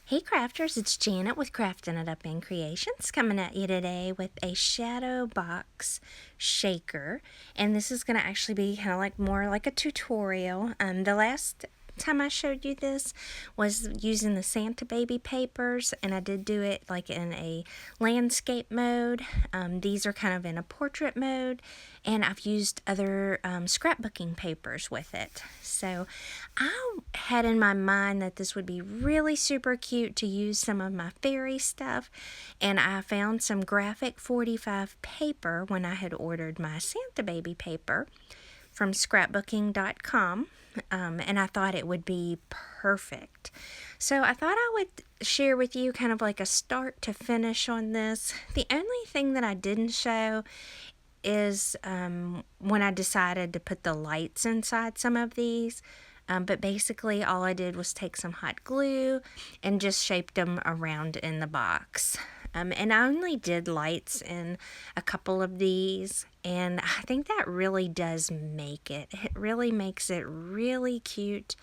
Hey crafters, it's Janet with Crafting It Up in Creations coming at you today with a shadow box shaker, and this is going to actually be kind of like more like a tutorial. The last time I showed you this was using the Santa baby papers, and I did do it like in a landscape mode. These are kind of in a portrait mode, and I've used other scrapbooking papers with it. So I had in my mind that this would be really super cute to use some of my fairy stuff, and I found some graphic 45 paper when I had ordered my Santa baby paper from scrapbooking.com, and I thought it would be perfect. So I thought I would share with you kind of like a start to finish on this. The only thing that I didn't show is when I decided to put the lights inside some of these. But basically all I did was take some hot glue and just shaped them around in the box. And I only did lights in a couple of these, and I think that really does make it. It really makes it really cute.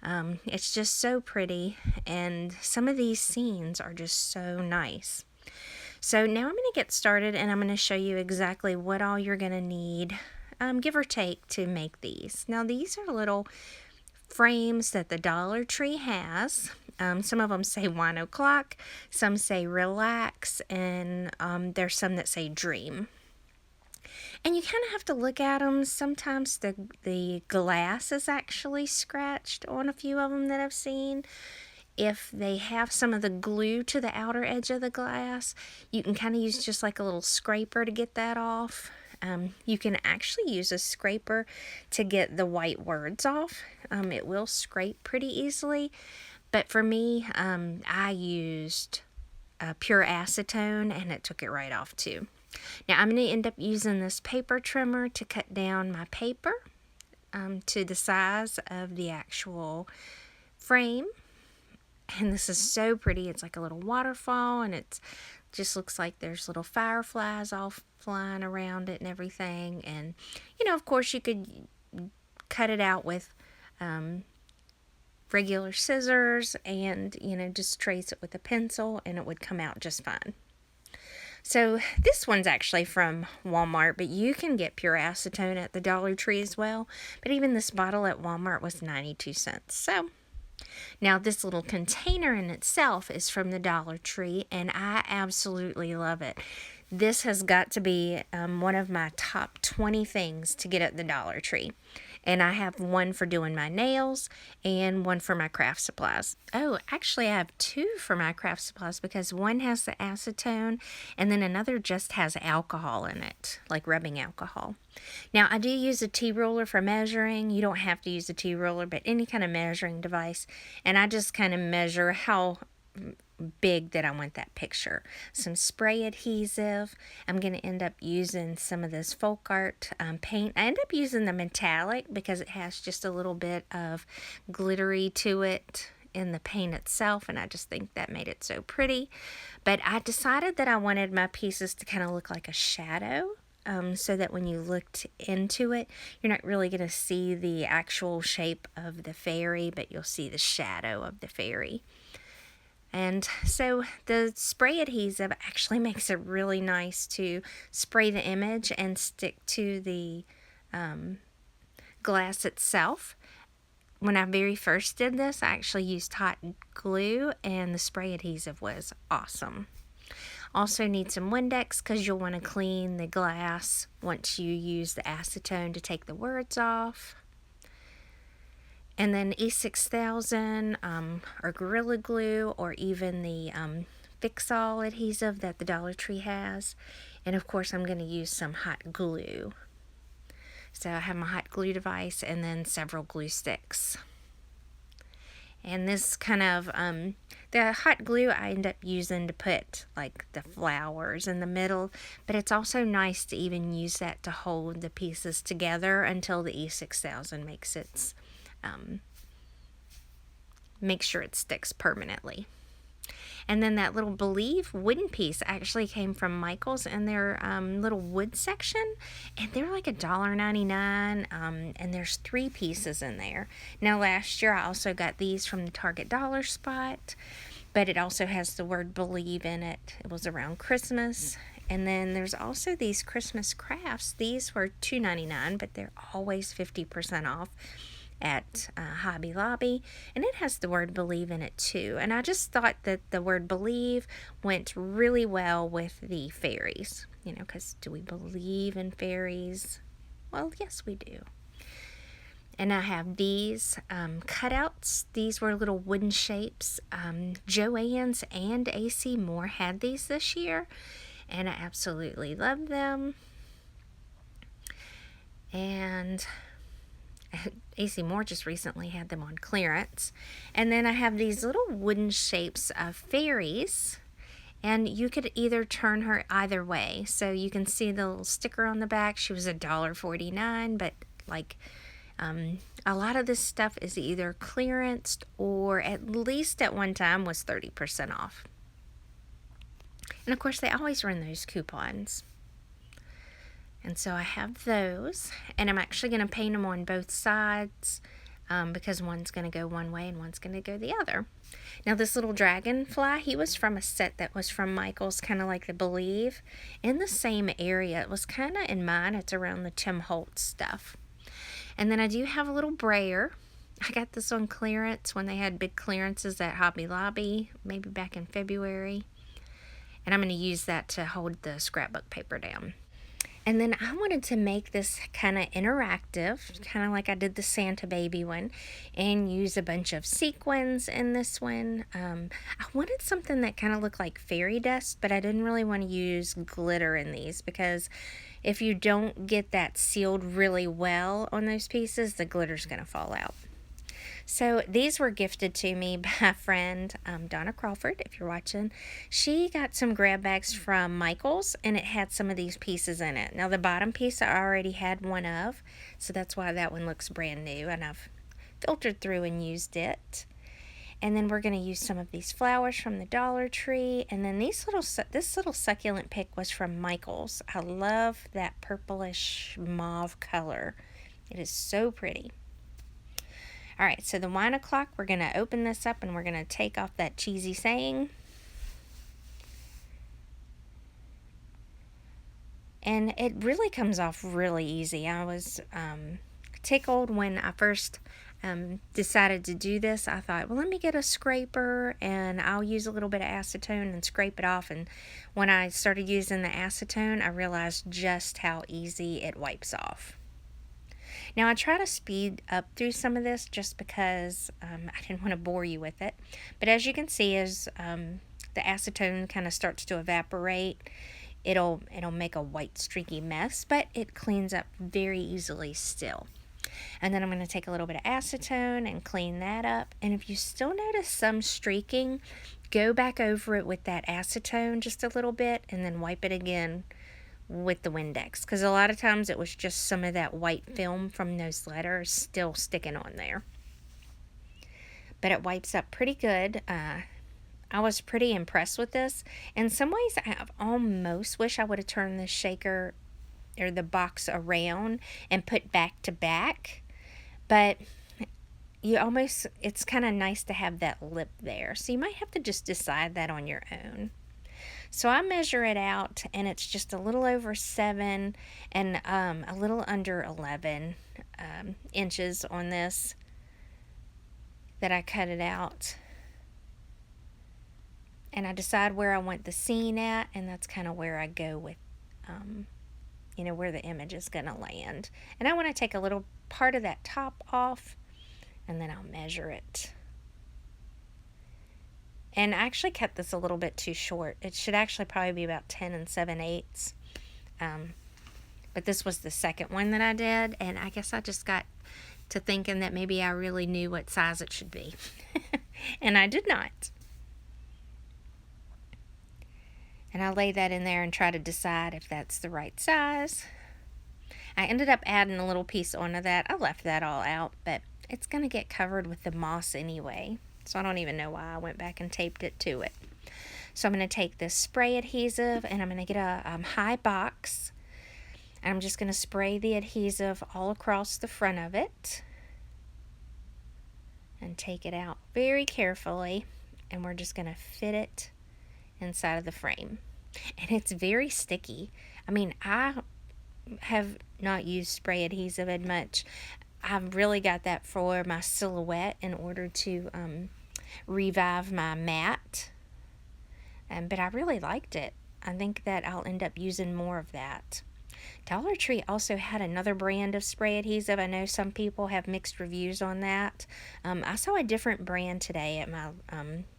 It's just so pretty, and some of these scenes are just so nice. So now I'm going to get started, and I'm going to show you exactly what all you're going to need, give or take, to make these. Now these are little frames that the Dollar Tree has. Some of them say 1 o'clock, some say relax, and there's some that say dream. And you kind of have to look at them. Sometimes the glass is actually scratched on a few of them that I've seen. If they have some of the glue to the outer edge of the glass, you can kind of use just like a little scraper to get that off. You can actually use a scraper to get the white words off. It will scrape pretty easily, but for me, I used pure acetone, and it took it right off too. Now I'm going to end up using this paper trimmer to cut down my paper to the size of the actual frame. And this is so pretty. It's like a little waterfall, and it just looks like there's little fireflies all flying around it and everything. And, of course you could cut it out with regular scissors and, just trace it with a pencil, and it would come out just fine. So this one's actually from Walmart, but you can get pure acetone at the Dollar Tree as well. But even this bottle at Walmart was 92 cents. So now this little container in itself is from the Dollar Tree, and I absolutely love it. This has got to be one of my top 20 things to get at the Dollar Tree. And I have one for doing my nails and one for my craft supplies. Oh, actually I have two for my craft supplies, because one has the acetone and then another just has alcohol in it, like rubbing alcohol. Now I do use a T-ruler for measuring. You don't have to use a T-ruler, but any kind of measuring device. And I just kind of measure how big that I want that picture. Some spray adhesive. I'm going to end up using some of this folk art paint. I end up using the metallic because it has just a little bit of glittery to it in the paint itself, and I just think that made it so pretty. But I decided that I wanted my pieces to kind of look like a shadow. So that when you looked into it, you're not really going to see the actual shape of the fairy, but you'll see the shadow of the fairy. And so the spray adhesive actually makes it really nice to spray the image and stick to the glass itself. When I very first did this, I actually used hot glue, and the spray adhesive was awesome. Also need some Windex, because you'll want to clean the glass once you use the acetone to take the words off. And then E6000 or Gorilla Glue, or even the Fix-All adhesive that the Dollar Tree has. And of course I'm going to use some hot glue. So I have my hot glue device and then several glue sticks. And this kind of, the hot glue I end up using to put like the flowers in the middle, but it's also nice to even use that to hold the pieces together until the E6000 makes its make sure it sticks permanently. And then that little Believe wooden piece actually came from Michael's in their little wood section, and they're like $1.99, and there's 3 pieces in there. Now last year I also got these from the Target Dollar Spot, but it also has the word believe in it. It was around Christmas. And then there's also these Christmas crafts. These were $2.99, but they're always 50% off at Hobby Lobby, and it has the word believe in it too. And I just thought that the word believe went really well with the fairies, because do we believe in fairies? Well, yes, we do. And I have these cutouts. These were little wooden shapes. Joann's and AC Moore had these this year, and I absolutely love them. And AC Moore just recently had them on clearance. And then I have these little wooden shapes of fairies, and you could either turn her either way. So you can see the little sticker on the back. She was $1.49, but a lot of this stuff is either clearanced or at least at one time was 30% off. And of course, they always run those coupons. And so I have those, and I'm actually going to paint them on both sides because one's going to go one way and one's going to go the other. Now this little dragonfly, he was from a set that was from Michael's, kind of like the Believe, in the same area. It was kind of in mine. It's around the Tim Holtz stuff. And then I do have a little brayer. I got this on clearance when they had big clearances at Hobby Lobby, maybe back in February. And I'm going to use that to hold the scrapbook paper down. And then I wanted to make this kind of interactive, kind of like I did the Santa Baby one, and use a bunch of sequins in this one. I wanted something that kind of looked like fairy dust, but I didn't really want to use glitter in these because if you don't get that sealed really well on those pieces, the glitter's going to fall out. So these were gifted to me by a friend, Donna Crawford, if you're watching. She got some grab bags from Michael's, and it had some of these pieces in it. Now the bottom piece I already had one of, so that's why that one looks brand new, and I've filtered through and used it. And then we're going to use some of these flowers from the Dollar Tree, and then this little succulent pick was from Michael's. I love that purplish mauve color. It is so pretty. All right, so the wine o'clock, we're going to open this up and we're going to take off that cheesy saying. And it really comes off really easy. I was tickled when I first decided to do this. I thought, well, let me get a scraper and I'll use a little bit of acetone and scrape it off. And when I started using the acetone, I realized just how easy it wipes off. Now I try to speed up through some of this just because I didn't want to bore you with it. But as you can see, as the acetone kind of starts to evaporate, it'll make a white streaky mess, but it cleans up very easily still. And then I'm going to take a little bit of acetone and clean that up. And if you still notice some streaking, go back over it with that acetone just a little bit and then wipe it again with the Windex, because a lot of times it was just some of that white film from those letters still sticking on there. But it wipes up pretty good. I was pretty impressed with this. In some ways, I almost wish I would have turned the shaker or the box around and put back to back, but it's kind of nice to have that lip there. So you might have to just decide that on your own. So I measure it out, and it's just a little over 7 and a little under 11 inches on this that I cut it out. And I decide where I want the scene at, and that's kind of where I go with, where the image is going to land. And I want to take a little part of that top off, and then I'll measure it. And I actually cut this a little bit too short. It should actually probably be about 10 7/8. But this was the second one that I did, and I guess I just got to thinking that maybe I really knew what size it should be. And I did not. And I lay that in there and try to decide if that's the right size. I ended up adding a little piece onto that. I left that all out, but it's going to get covered with the moss anyway. So I don't even know why I went back and taped it to it. So I'm going to take this spray adhesive, and I'm going to get a high box. And I'm just going to spray the adhesive all across the front of it. And take it out very carefully. and we're just going to fit it inside of the frame. And it's very sticky. I mean, I have not used spray adhesive as much. I've really got that for my silhouette in order to revive my mat. But I really liked it. I think that I'll end up using more of that. Dollar Tree also had another brand of spray adhesive. I know some people have mixed reviews on that. I saw a different brand today at my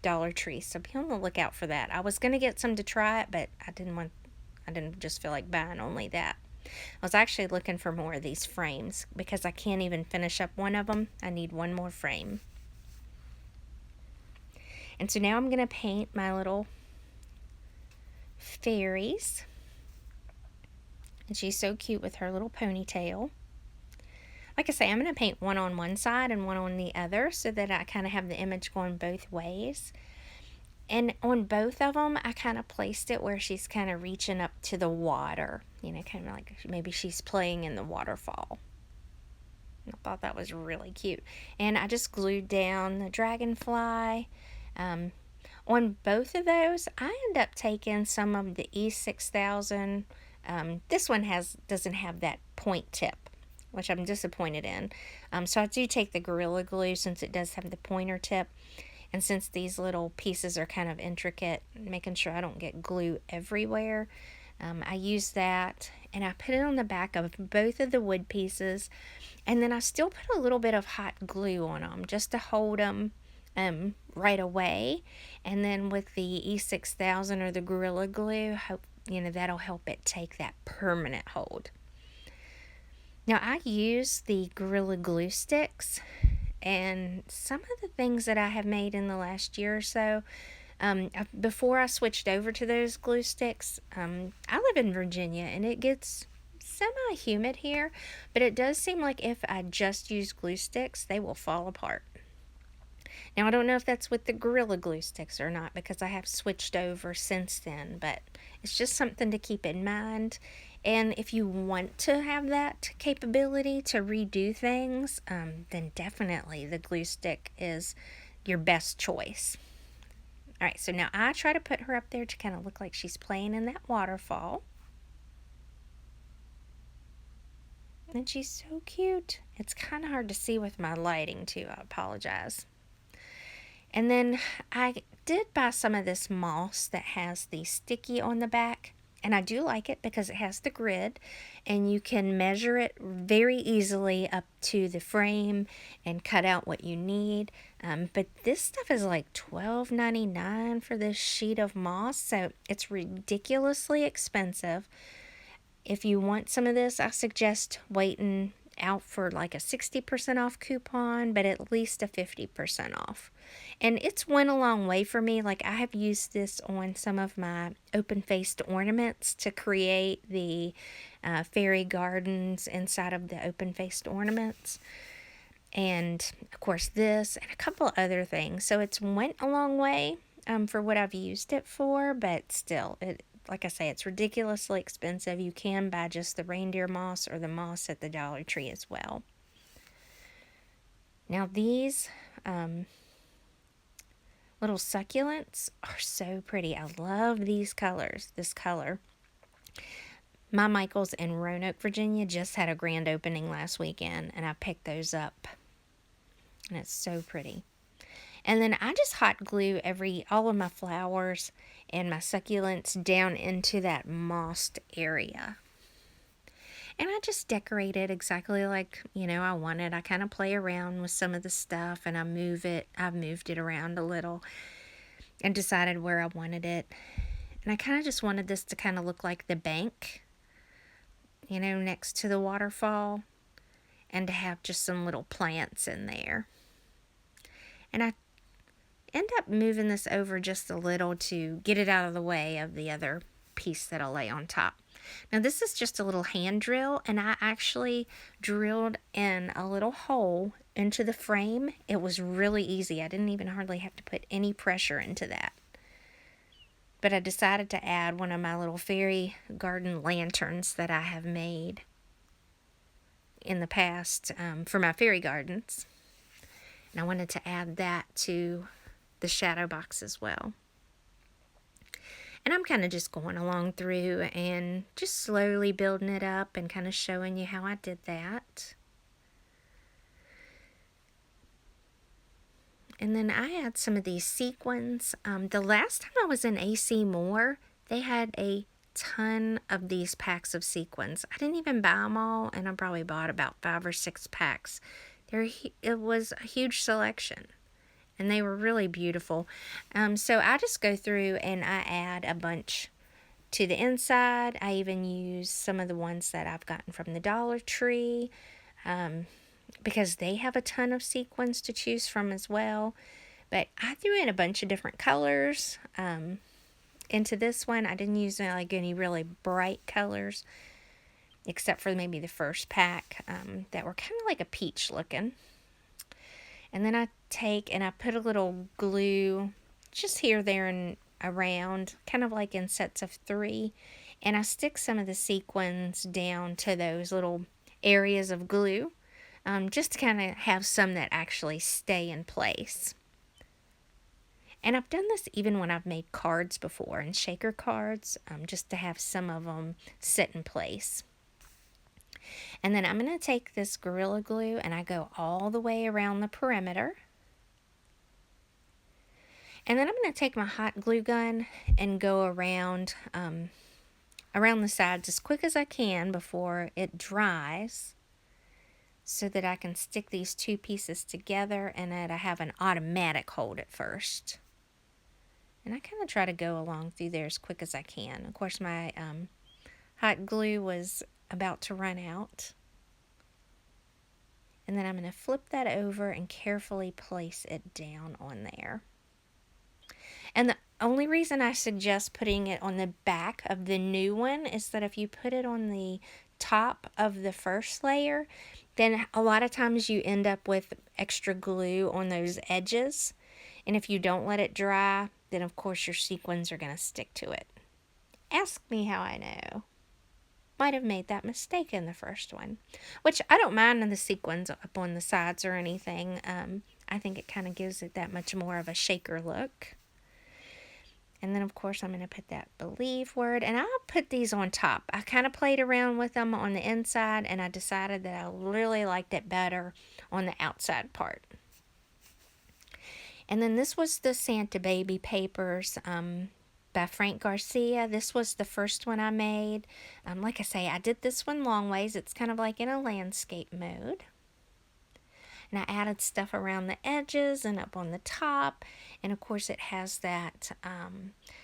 Dollar Tree, so be on the lookout for that. I was gonna get some to try it, but I didn't just feel like buying only that. I was actually looking for more of these frames because I can't even finish up one of them. I need one more frame. And so now I'm gonna paint my little fairies. And she's so cute with her little ponytail. Like I say, I'm going to paint one on one side and one on the other so that I kind of have the image going both ways. And on both of them, I kind of placed it where she's kind of reaching up to the water. You know, kind of like maybe she's playing in the waterfall. I thought that was really cute. And I just glued down the dragonfly. On both of those, I end up taking some of the E6000. This one doesn't have that point tip, which I'm disappointed in. So I do take the Gorilla Glue since it does have the pointer tip. And since these little pieces are kind of intricate, making sure I don't get glue everywhere, I use that and I put it on the back of both of the wood pieces. And then I still put a little bit of hot glue on them just to hold them right away. And then with the E6000 or the Gorilla Glue, that'll help it take that permanent hold. Now I use the Gorilla Glue sticks, and some of the things that I have made in the last year or so, before I switched over to those glue sticks, I live in Virginia and it gets semi-humid here, but it does seem like if I just use glue sticks, they will fall apart. Now, I don't know if that's with the Gorilla Glue sticks or not because I have switched over since then, but it's just something to keep in mind. And if you want to have that capability to redo things, then definitely the glue stick is your best choice. All right, so now I try to put her up there to kind of look like she's playing in that waterfall. And she's so cute. It's kind of hard to see with my lighting too, I apologize. And then I did buy some of this moss that has the sticky on the back. And I do like it because it has the grid and you can measure it very easily up to the frame and cut out what you need. But this stuff is like $12.99 for this sheet of moss. So it's ridiculously expensive. If you want some of this, I suggest waiting out for like a 60% off coupon, but at least a 50% off. And it's went a long way for me. Like I have used this on some of my open-faced ornaments to create the fairy gardens inside of the open-faced ornaments. And of course this and a couple other things. So it's went a long way for what I've used it for, but still, like I say, it's ridiculously expensive. You can buy just the reindeer moss or the moss at the Dollar Tree as well. Now these little succulents are so pretty. I love these colors, this color. My Michaels in Roanoke, Virginia just had a grand opening last weekend and I picked those up. And it's so pretty. And then I just hot glue all of my flowers and my succulents down into that mossed area. And I just decorate it exactly like, I wanted. I kind of play around with some of the stuff and I've moved it around a little and decided where I wanted it. And I kind of just wanted this to kind of look like the bank, next to the waterfall, and to have just some little plants in there. And I end up moving this over just a little to get it out of the way of the other piece that I'll lay on top. Now this is just a little hand drill, and I actually drilled in a little hole into the frame. It was really easy. I didn't even hardly have to put any pressure into that. But I decided to add one of my little fairy garden lanterns that I have made in the past for my fairy gardens. And I wanted to add that to the shadow box as well. And I'm kind of just going along through and just slowly building it up and kind of showing you how I did that. And then I had some of these sequins. The last time I was in AC Moore, they had a ton of these packs of sequins. I didn't even buy them all, and I probably bought about 5 or 6 packs. It was a huge selection, and they were really beautiful. So I just go through and I add a bunch to the inside. I even use some of the ones that I've gotten from the Dollar Tree, because they have a ton of sequins to choose from as well. But I threw in a bunch of different colors into this one. I didn't use like any really bright colors, except for maybe the first pack that were kind of like a peach looking. And then I take and I put a little glue just here, there, and around, kind of like in sets of 3. And I stick some of the sequins down to those little areas of glue, just to kind of have some that actually stay in place. And I've done this even when I've made cards before, and shaker cards, just to have some of them sit in place. And then I'm going to take this Gorilla Glue and I go all the way around the perimeter. And then I'm going to take my hot glue gun and go around the sides as quick as I can before it dries, so that I can stick these 2 pieces together and that I have an automatic hold at first. And I kind of try to go along through there as quick as I can. Of course, my hot glue was about to run out. And then I'm going to flip that over and carefully place it down on there. And the only reason I suggest putting it on the back of the new one is that if you put it on the top of the first layer, then a lot of times you end up with extra glue on those edges. And if you don't let it dry, then of course your sequins are going to stick to it. Ask me how I know. Might have made that mistake in the first one, which I don't mind in the sequins up on the sides or anything. I think it kind of gives it that much more of a shaker look. And then, of course, I'm going to put that believe word. And I'll put these on top. I kind of played around with them on the inside, and I decided that I really liked it better on the outside part. And then this was the Santa Baby Papers by Frank Garcia. This was the first one I made. Like I say, I did this one long ways. It's kind of like in a landscape mode. And I added stuff around the edges and up on the top. And of course it has that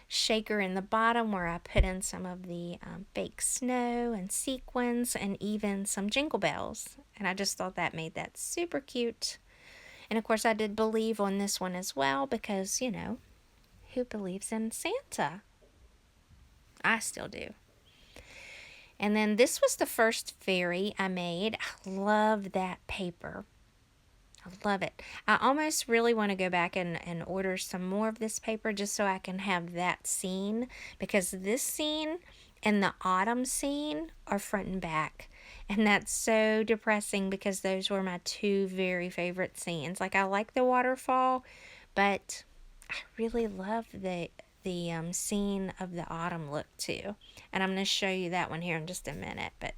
shaker in the bottom where I put in some of the fake snow and sequins and even some jingle bells. And I just thought that made that super cute. And of course I did believe on this one as well because, you know, who believes in Santa? I still do. And then this was the first fairy I made. I love that paper. I love it. I almost really want to go back and order some more of this paper just so I can have that scene, because this scene and the autumn scene are front and back. And that's so depressing because those were my 2 very favorite scenes. Like, I like the waterfall, but I really love the scene of the autumn look too. And I'm going to show you that one here in just a minute. But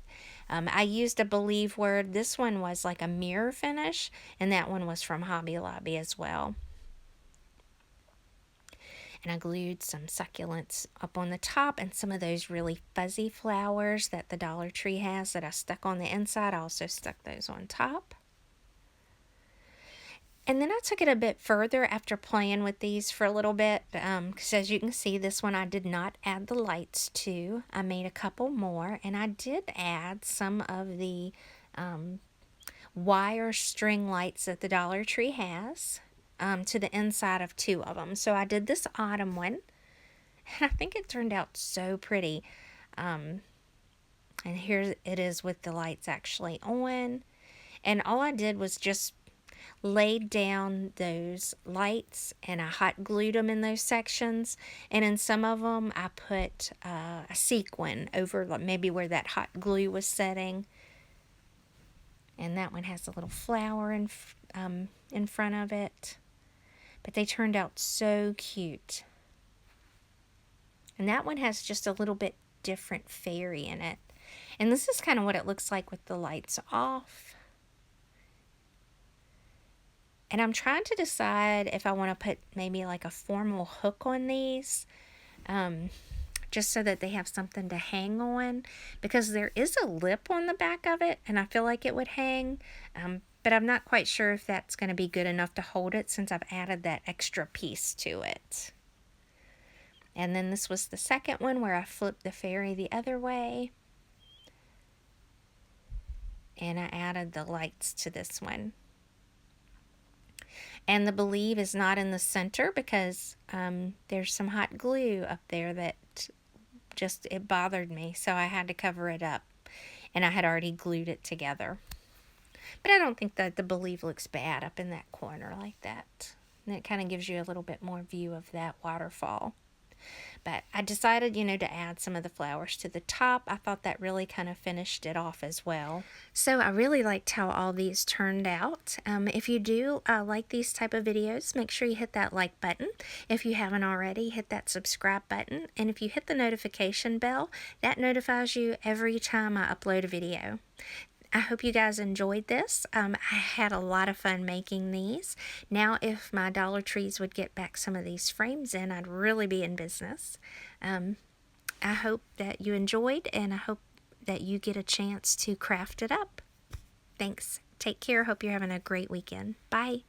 I used a believe word. This one was like a mirror finish, and that one was from Hobby Lobby as well. And I glued some succulents up on the top and some of those really fuzzy flowers that the Dollar Tree has that I stuck on the inside. I also stuck those on top. And then I took it a bit further after playing with these for a little bit, because as you can see, this one I did not add the lights to. I made a couple more, and I did add some of the wire string lights that the Dollar Tree has to the inside of 2 of them. So I did this autumn one, and I think it turned out so pretty. And here it is with the lights actually on. And all I did was just laid down those lights and I hot glued them in those sections, and in some of them I put a sequin over maybe where that hot glue was setting, and that one has a little flower in front of it. But they turned out so cute. And that one has just a little bit different fairy in it. And this is kind of what it looks like with the lights off. And I'm trying to decide if I want to put maybe like a formal hook on these. Just so that they have something to hang on, because there is a lip on the back of it and I feel like it would hang, but I'm not quite sure if that's going to be good enough to hold it since I've added that extra piece to it. And then this was the second one where I flipped the fairy the other way and I added the lights to this one. And the believe is not in the center because there's some hot glue up there that just, it bothered me, so I had to cover it up, and I had already glued it together. But I don't think that the believe looks bad up in that corner like that, and it kind of gives you a little bit more view of that waterfall. But I decided, to add some of the flowers to the top. I thought that really kind of finished it off as well. So I really liked how all these turned out. If you do like these type of videos, make sure you hit that like button. If you haven't already, hit that subscribe button. And if you hit the notification bell, that notifies you every time I upload a video. I hope you guys enjoyed this. I had a lot of fun making these. Now, if my Dollar Trees would get back some of these frames in, I'd really be in business. I hope that you enjoyed, and I hope that you get a chance to craft it up. Thanks. Take care. Hope you're having a great weekend. Bye.